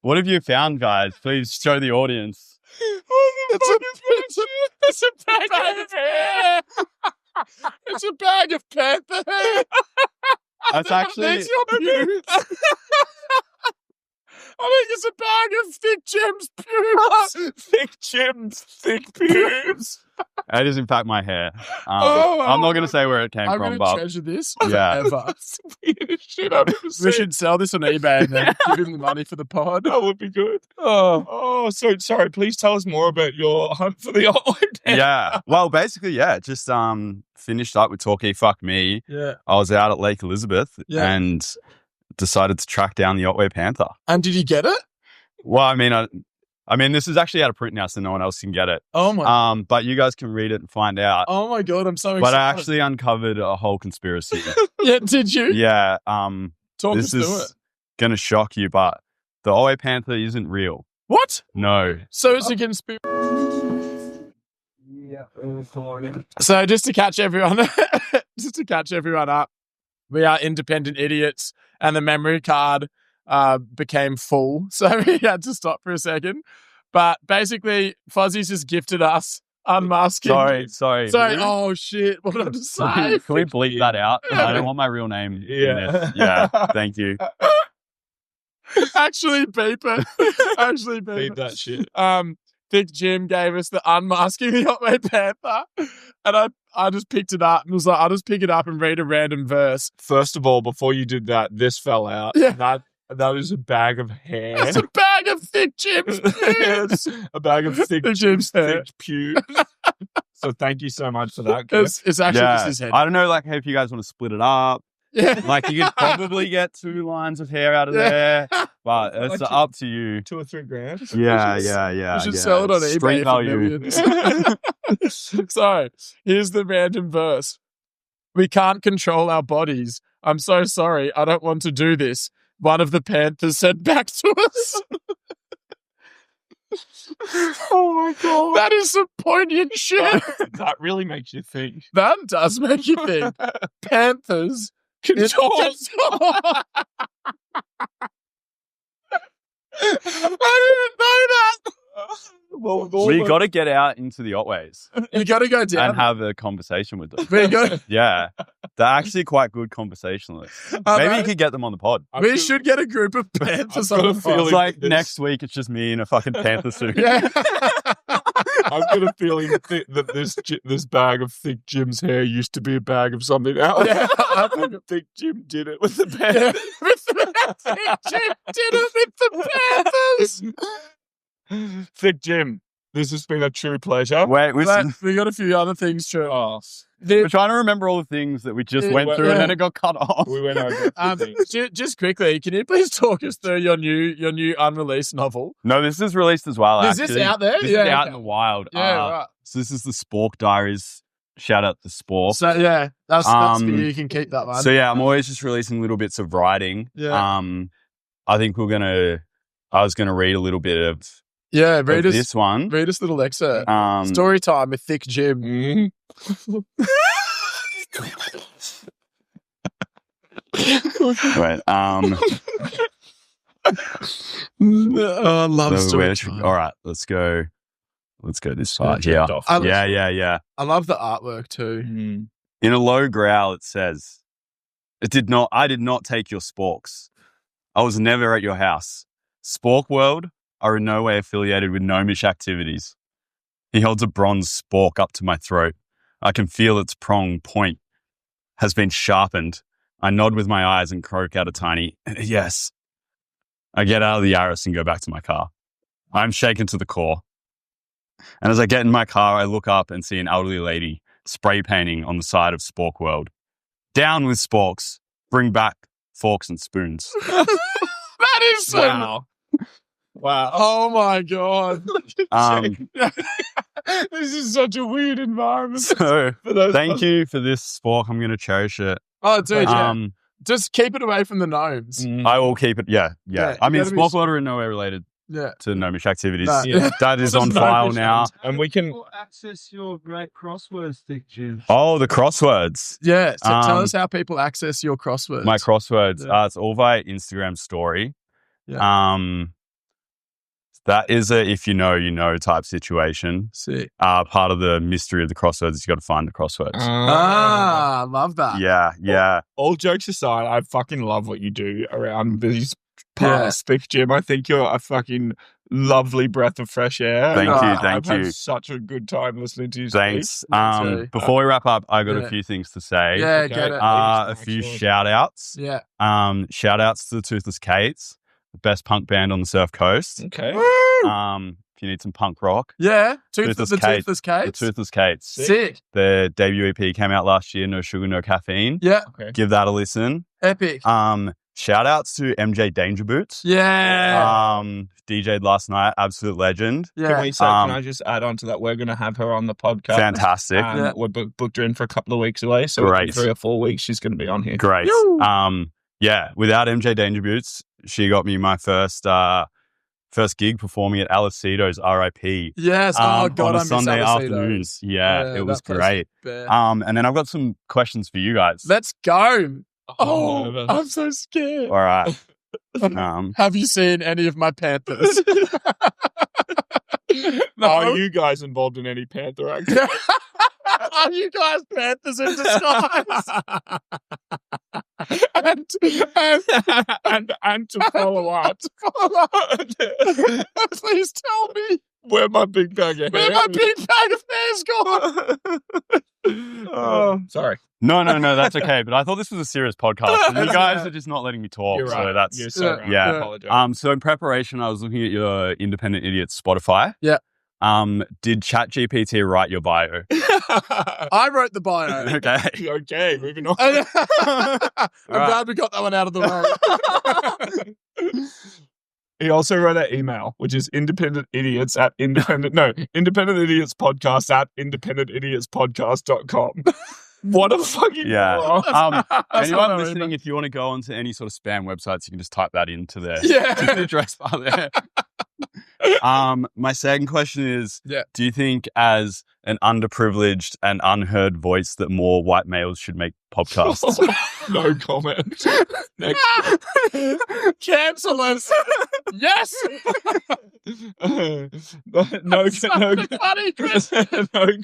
What have you found, guys? Please show the audience. It's a bag of hair. It's a bag of panther hair. That's actually. It's your pubes. I think it's a bag of Thick Jim's pubes. Thick Jim's thick pubes. That is in fact my hair. I'm not going to say where it came I'm from, going but to treasure this yeah. forever. That's the weirdest shit I've ever seen. We should sell this on eBay and then give him the money for the pod. That would be good. So sorry. Please tell us more about your hunt for the Otway Panther. Yeah. Well, basically, just finished up with Talkie Fuck Me. Yeah. I was out at Lake Elizabeth and decided to track down the Otway Panther. And did you get it? Well, I mean, this is actually out of print now, so no one else can get it. Oh my! But you guys can read it and find out. Oh my god, I'm so excited! But I actually uncovered a whole conspiracy. Yeah, did you? Yeah. Talk us through it. This is gonna shock you, but the Otway Panther isn't real. What? No. So it's a conspiracy. So just to catch everyone up, we are independent idiots, and the memory card became full, so we had to stop for a second. But basically, Fozzie's just gifted us unmasking. Sorry. Oh shit! What did I just say? Can we bleep that out? I don't want my real name in this. Yeah, thank you. Actually, beep it. Beep that shit. Thick Jim gave us the unmasking the Otway Panther, and I just picked it up and was like, I'll just pick it up and read a random verse. First of all, before you did that, this fell out. Yeah. That is a bag of hair. It's a bag of Thick Jim's pubes. A bag of Thick Jim's hair. thick pubes. So thank you so much for that. It's actually just his head. I don't know, like, if you guys want to split it up. Yeah. Like, you could probably get 2 lines of hair out of there, but it's up to you. 2 or 3 grand. Yeah. You should sell it on eBay Street for value. millions. So, here's the random verse. We can't control our bodies. I'm so sorry. I don't want to do this. One of the Panthers said back to us. Oh my God. That is some poignant shit. That really makes you think. That does make you think. Panthers Control. I didn't know that. Well, We got to get out into the Otways You got to go down. and have a conversation with them. We got. Yeah. They're actually quite good conversationalists. Maybe you could get them on the pod. We should get a group of Panthers I've on got the a phone. feeling- It's like this- next week, it's just me in a fucking Panther suit. Yeah. I've got a feeling that this bag of Thick Jim's hair used to be a bag of something else. Yeah. I think Thick Jim did it with the bag. Jim did it with the Panthers. Thick Jim, this has been a true pleasure. Wait, We got a few other things, too. Oh, we're trying to remember all the things that we just went through, and then it got cut off. we went over a few things. Just quickly, can you please talk us through your new unreleased novel? No, this is released as well. Is this actually. out there? This Yeah, is out okay. in the wild. Yeah, right. So this is the Spork Diaries. Shout out to Spork. So yeah, that's for you. You can keep that one. So yeah, I'm always just releasing little bits of writing. Yeah. I think I was gonna read a little bit of read us this one. read us a little excerpt. Um, Story time with Thick Jim. Mhm. wait, I love so story where should- time. all right, let's go this Gonna part get here. off. Yeah. I love the artwork too. Mm. In a low growl, it says, I did not take your sporks. I was never at your house. Spork World are in no way affiliated with gnomish activities. He holds a bronze spork up to my throat. I can feel its prong point has been sharpened. I nod with my eyes and croak out a tiny, yes. I get out of the Yaris and go back to my car. I'm shaken to the core. And as I get in my car, I look up and see an elderly lady spray painting on the side of Spork World. Down with sporks. Bring back forks and spoons. That is so. Wow. Oh my god. This is such a weird environment. So thank you for this spork. I'm going to cherish it. Oh, dude, yeah. Um, Just keep it away from the gnomes. I will keep it. Yeah. Yeah, I mean, you gotta be Spork World are in no way related Yeah. to gnomish activities. No. Yeah. That is Just on file gnomish now. ones. And we can People access your great crosswords, Thick Jim. Oh, the crosswords. Yeah. So tell Um, us how people access your crosswords. My crosswords. Yeah. It's all via Instagram story. Yeah. That is a if you know type situation. Sick. Part of the mystery of the crosswords is you got to find the crosswords. I love that. Yeah. all jokes aside, I fucking love what you do around these parts, Thick Jim. I think you're a fucking lovely breath of fresh air. Thank And you, I've thank you. had such a good time listening to you. Thanks. Me too. Before we wrap up, I got Yeah. a few things to say. Yeah, Okay. get it. A few shout outs. Yeah. Shout outs to the Toothless Cates, the best punk band on the Surf Coast. Okay. If you need some punk rock, Yeah. Toothless The Kate. Toothless the Cates. Toothless Cates. Sick. Their debut EP came out last year, No Sugar, No Caffeine. Yeah. Okay. Give that a listen. Epic. Shout outs to MJ Danger Boots. Yeah. DJ'd last night, absolute legend. Yeah. Can we say? Can I just add on to that? We're going to have her on the podcast. Fantastic. Yeah. We're booked her in for a couple of weeks away, so Great. in 3 or 4 weeks she's going to be on here. Great. Yoo. Yeah, without MJ Danger Boots, she got me my first gig performing at Alicido's RIP. Yes. Oh god, on I a miss Sunday Alicido's. afternoon. Yeah, it was that place great. is bare. And then I've got some questions for you guys. Let's go. Oh, Oh, I'm so scared. All right. Have you seen any of my Panthers? No. Are you guys involved in any Panther action? Are you guys Panthers in disguise? and to follow up, Please tell me where my big bag of where hair my big bag of hair's gone. Oh, sorry. No, that's okay. But I thought this was a serious podcast. And you guys are just not letting me talk. You're right. So that's You're so right. yeah. I apologize. So in preparation, I was looking at your Independent Idiots Spotify. Yeah. Did ChatGPT write your bio? I wrote the bio. Okay, moving on. I'm glad we got that one out of the way. He also wrote an email, which is independentidiotspodcast@independentidiotspodcast.com. What a fucking anyone listening, if you want to go onto any sort of spam websites, you can just type that into there. Yeah. Just the address bar there. My second question is, do you think as an underprivileged and unheard voice that more white males should make podcasts? No comment. Next. Cancel us. Yes. No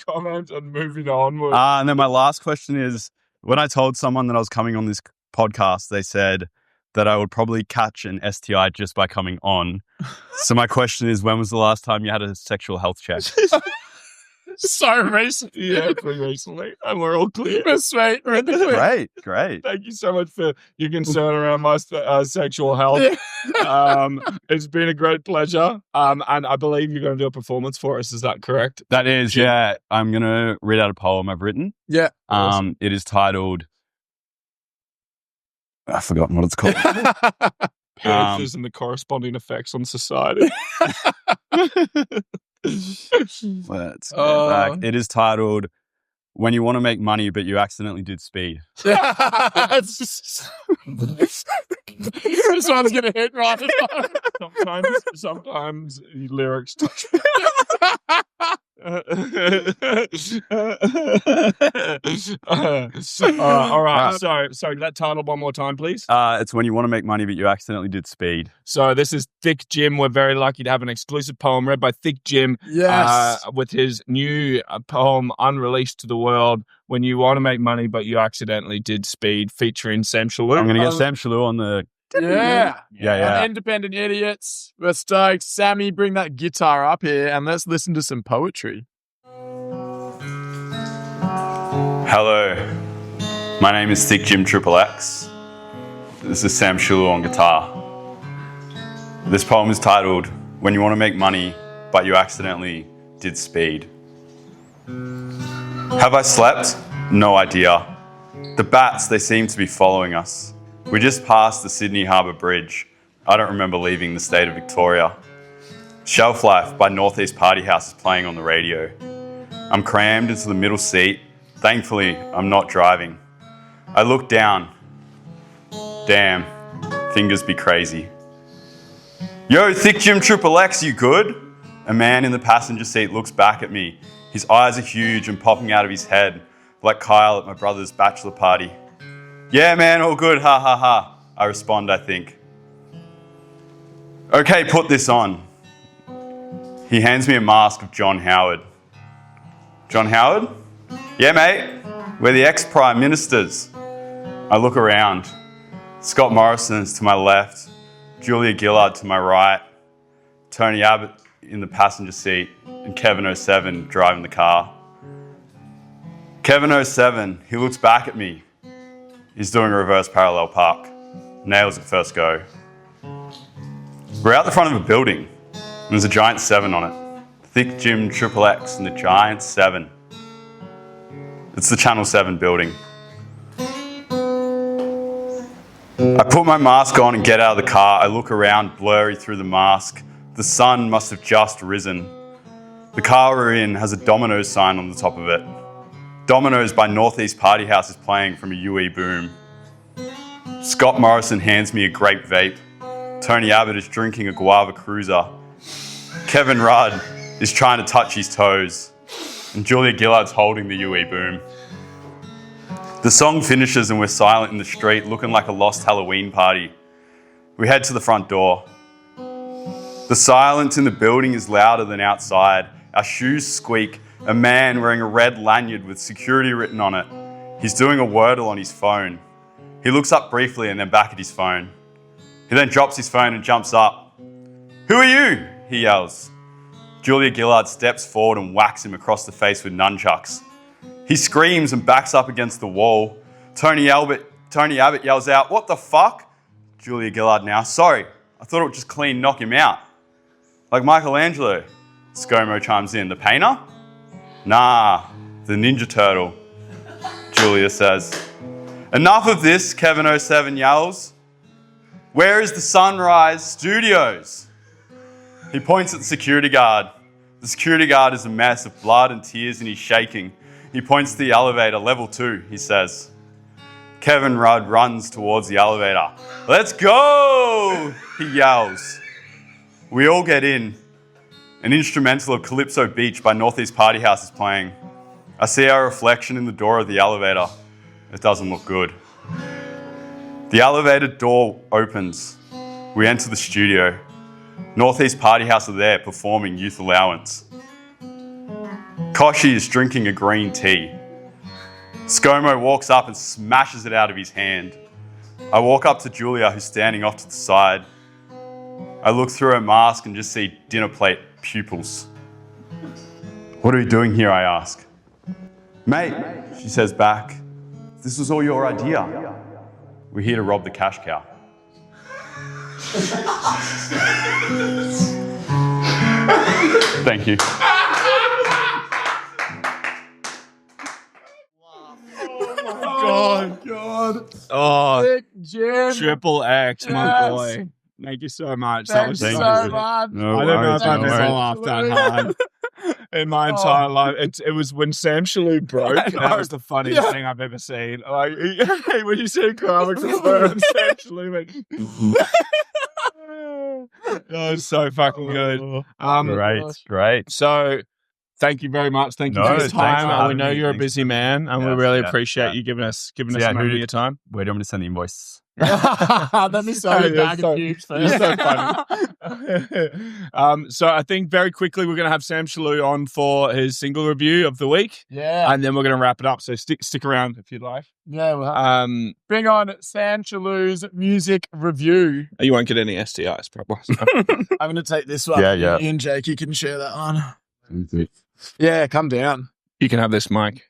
comment on moving onward. And then my last question is, when I told someone that I was coming on this podcast, they said that I would probably catch an STI just by coming on. So my question is, when was the last time you had a sexual health check? So recent. Yeah, pretty recently. And we're all clear. We're sweet. We're in the clear. Great. Thank you so much for your concern around my sexual health. It's been a great pleasure. And I believe you're going to do a performance for us. Is that correct? That is, yeah. I'm going to read out a poem I've written. Yeah. Awesome. It is titled... I've forgotten what it's called. Parishes and the corresponding effects on society. Let's go back. It is titled "When You Want to Make Money But You Accidentally Did Speed." This one's gonna hit right. Sometimes lyrics touch me. All right. So that title one more time, please. It's "When You Want to Make Money But You Accidentally Did Speed." So this is Thick Jim. We're very lucky to have an exclusive poem read by Thick Jim. Yes. With his new poem unreleased to the world, "When You Want to Make Money But You Accidentally Did Speed," featuring Sam Shalou. I'm going to get Sam Shalou on the... Yeah. Yeah. Independent Idiots. We're stoked. Sammy, bring that guitar up here and let's listen to some poetry. Hello, my name is ThiccJimXXX. This is Sam Shalou on guitar. This poem is titled "When You Want to Make Money But You Accidentally Did Speed." Have I slept? No idea. The bats, they seem to be following us. We just passed the Sydney Harbour Bridge. I don't remember leaving the state of Victoria. Shelf Life by Northeast Party House is playing on the radio. I'm crammed into the middle seat. Thankfully, I'm not driving. I look down. Damn, fingers be crazy. Yo, ThiccJimXXX, you good? A man in the passenger seat looks back at me. His eyes are huge and popping out of his head, like Kyle at my brother's bachelor party. Yeah, man, all good, ha ha ha. I respond, I think. Okay, put this on. He hands me a mask of John Howard. John Howard? Yeah, mate, we're the ex-prime ministers. I look around. Scott Morrison's to my left, Julia Gillard to my right, Tony Abbott in the passenger seat, and Kevin 07 driving the car. Kevin 07, he looks back at me. He's doing a reverse parallel park. Nails at first go. We're out the front of a building, and there's a giant 7 on it. ThiccJimXXX and the giant 7. It's the Channel 7 building. I put my mask on and get out of the car. I look around, blurry through the mask. The sun must have just risen. The car we're in has a Domino's sign on the top of it. Domino's by Northeast Party House is playing from a UE boom. Scott Morrison hands me a grape vape. Tony Abbott is drinking a guava cruiser. Kevin Rudd is trying to touch his toes. And Julia Gillard's holding the UE boom. The song finishes and we're silent in the street, looking like a lost Halloween party. We head to the front door. The silence in the building is louder than outside. Our shoes squeak. A man wearing a red lanyard with security written on it. He's doing a Wordle on his phone. He looks up briefly and then back at his phone. He then drops his phone and jumps up. "Who are you?" he yells. Julia Gillard steps forward and whacks him across the face with nunchucks. He screams and backs up against the wall. Tony Abbott yells out, "What the fuck?" Julia Gillard now, "Sorry, I thought it would just clean knock him out. Like Michelangelo. ScoMo chimes in. The painter? Nah, the Ninja Turtle, Julia says. Enough of this, Kevin07 yells. Where is the Sunrise Studios? He points at the security guard. The security guard is a mess of blood and tears and he's shaking. He points to the elevator, level 2, he says. Kevin Rudd runs towards the elevator. Let's go, he yells. We all get in. An instrumental of Calypso Beach by Northeast Party House is playing. I see our reflection in the door of the elevator. It doesn't look good. The elevator door opens. We enter the studio. Northeast Party House are there performing Youth Allowance. Koshi is drinking a green tea. ScoMo walks up and smashes it out of his hand. I walk up to Julia, who's standing off to the side. I look through her mask and just see dinner plate pupils. What are you doing here, I ask. Mate, she says back, this was all your idea. We're here to rob the cash cow. Thank you. God. Oh, Thick Jim. Triple X, my Yes. boy. Thank you so much. Thank That was you Thank so you. much. No I don't know worries, if I've no ever worries. laughed that hard in my entire life. It was when Sam Shalhoub broke. That was the funniest thing I've ever seen. Like when you see Karma confirmed, Sam Shalhoub went. That was so fucking good. Great. So, thank you very much. Thank you No, for your thanks time. for We having know me. you're a Thanks busy for- man, and we Yes, really yeah, appreciate yeah. you giving us So, a moment of your time. Where do you want me to send the invoice? Let me sell you a You're bag so- of cubes You're first. so funny. So I think very quickly we're going to have Sam Shalhoub on for his single review of the week, Yeah. and then we're going to wrap it up. So stick around if you'd like. Yeah. We'll bring on Sam Shalhoub's music review. You won't get any STIs, probably. I'm going to take this one. Yeah, yeah. You and Jake, you can share that one. Yeah, come down. You can have this mic.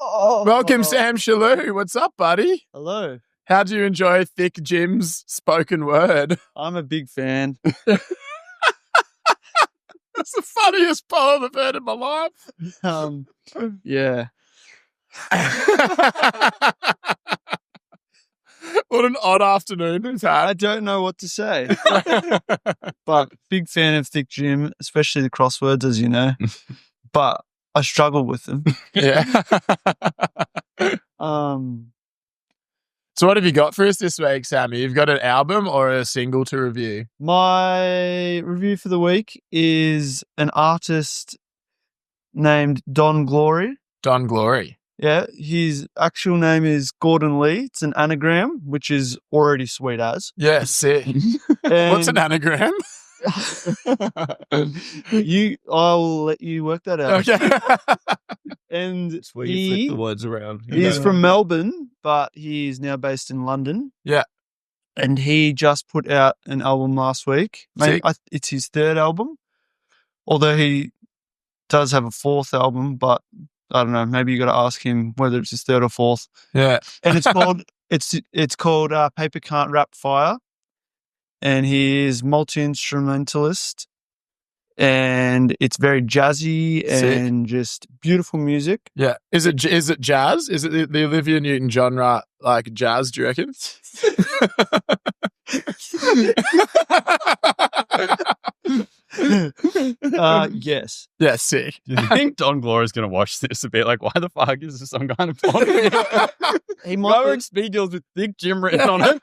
Welcome, Sam Shalhoub. What's up, buddy? Hello. How do you enjoy Thick Jim's spoken word? I'm a big fan. That's the funniest poem I've heard in my life. Yeah. What an odd afternoon we've I had. don't know what to say, but big fan of Thick Jim, especially the crosswords, as you know. But I struggle with them. Yeah. So what have you got for us this week, Sammy? You've got an album or a single to review? My review for the week is an artist named Don Glory. Don Glory. Yeah, his actual name is Gordon Lee. It's an anagram, which is already sweet as. Yeah, sick. And What's an anagram? I'll let you work that out. Okay. And That's where you flip the words around. he's from Melbourne, but he's now based in London. Yeah. And he just put out an album last week. Maybe Sick. it's his third album, although he does have a fourth album, but I don't know. Maybe you got to ask him whether it's his third or fourth. Yeah. And it's called it's called Paper Can't Rap Fire, and he is multi-instrumentalist, and it's very jazzy Sick. and just beautiful music. Yeah. Is it jazz? Is it the Olivia Newton genre like jazz, do you reckon? Yes. Yeah, sick. Do you think Don Glory is going to watch this a bit? Like, why the fuck is this some kind of podcast? He No might speed deals with Thick Jim written on it.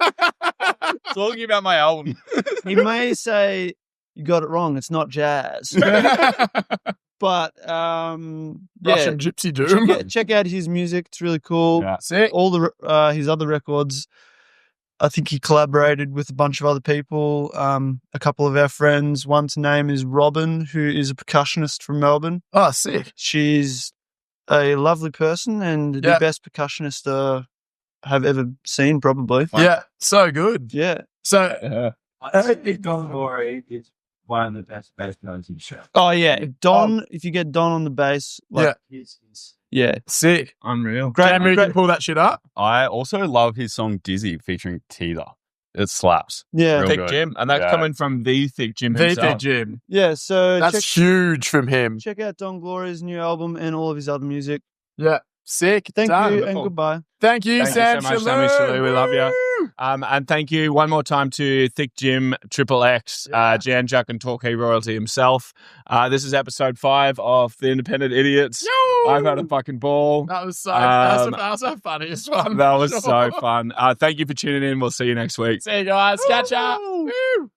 Talking about my album. he may say you got it wrong. It's not jazz. But Russian Gypsy check Doom. out, check out his music. It's really cool. Yeah. Sick. All the his other records, I think he collaborated with a bunch of other people. A couple of our friends. One's name is Robin, who is a percussionist from Melbourne. Oh, sick. She's a lovely person and Yeah. the best percussionist I have ever seen, probably. Yeah, so good. Yeah. So, I think Don Glory is one of the best bass players in the show. Oh yeah, if you get Don on the bass, like, yeah, sick. Unreal. great. Jamie, you great. can pull that shit up. I also love his song Dizzy featuring Teether. It slaps. Yeah. Real Thick good. Jim. And that's coming from the Thick Jim The himself. Thick Jim. Yeah, so That's huge from him. check out Don Gloria's new album and all of his other music. Yeah. Sick. Thank Done. you Wonderful. and goodbye. Thank you, Thank Sam you so much, Shalou. Sammy Shalou. We love you. Woo! And thank you one more time to Thick Jim XXX, Jan Juck and Torquay royalty himself. This is episode 5 of The Independent Idiots. Yo! I've had a fucking ball. That was so Um, that was our funniest one. That was so fun. Thank you for tuning in. We'll see you next week. See you guys. Catch up. Woo!